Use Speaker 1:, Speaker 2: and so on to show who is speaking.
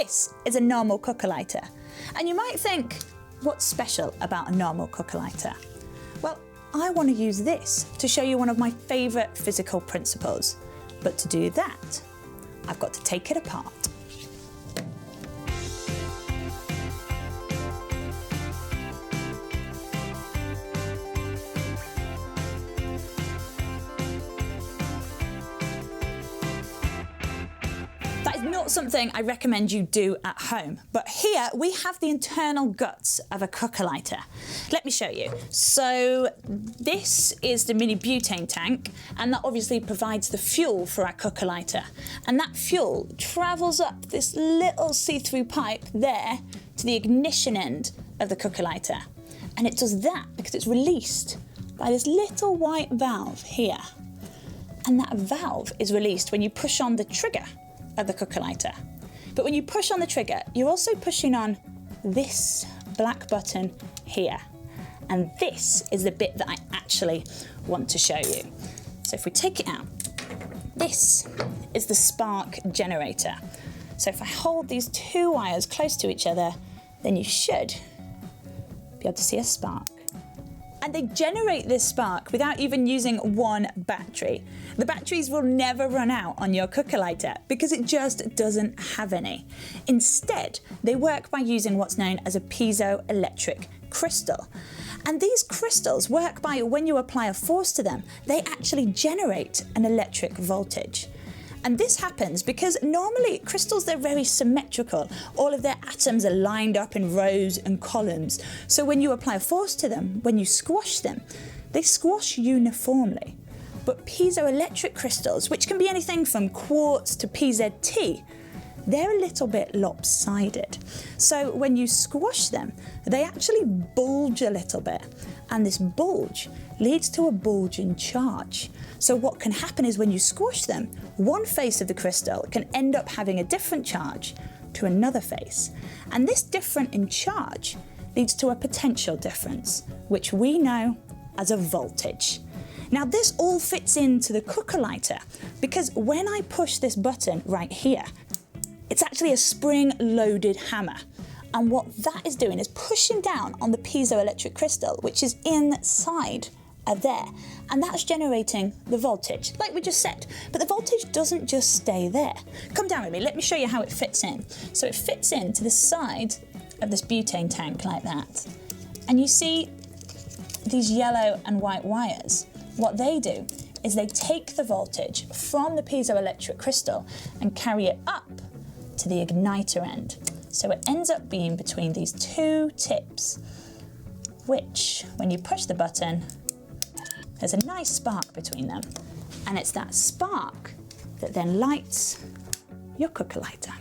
Speaker 1: This is a normal cooker lighter. And you might think, what's special about a normal cooker lighter? Well, I want to use this to show you one of my favourite physical principles. But to do that, I've got to take it apart. Not something I recommend you do at home, but here we have the internal guts of a cooker lighter. Let me show you. So this is the mini butane tank, and that obviously provides the fuel for our cooker lighter. And that fuel travels up this little see-through pipe there to the ignition end of the cooker lighter. And it does that because it's released by this little white valve here. And that valve is released when you push on the trigger of the cooker lighter. But when you push on the trigger, you're also pushing on this black button here. And this is the bit that I actually want to show you. So if we take it out, this is the spark generator. So if I hold these two wires close to each other, then you should be able to see a spark. And they generate this spark without even using one battery. The batteries will never run out on your cooker lighter because it just doesn't have any. Instead, they work by using what's known as a piezoelectric crystal. And these crystals work by when you apply a force to them, they actually generate an electric voltage. And this happens because normally crystals, they're very symmetrical. All of their atoms are lined up in rows and columns. So when you apply a force to them, when you squash them, they squash uniformly. But piezoelectric crystals, which can be anything from quartz to PZT, they're a little bit lopsided. So when you squash them, they actually bulge a little bit. And this bulge leads to a bulge in charge. So what can happen is when you squash them, one face of the crystal can end up having a different charge to another face. And this difference in charge leads to a potential difference, which we know as a voltage. Now this all fits into the cooker lighter because when I push this button right here, it's actually a spring-loaded hammer. And what that is doing is pushing down on the piezoelectric crystal, which is inside of there. And that's generating the voltage, like we just said. But the voltage doesn't just stay there. Come down with me, let me show you how it fits in. So it fits into the side of this butane tank like that. And you see these yellow and white wires. What they do is they take the voltage from the piezoelectric crystal and carry it up to the igniter end. So it ends up being between these two tips, which, when you push the button, there's a nice spark between them. And it's that spark that then lights your cooker lighter.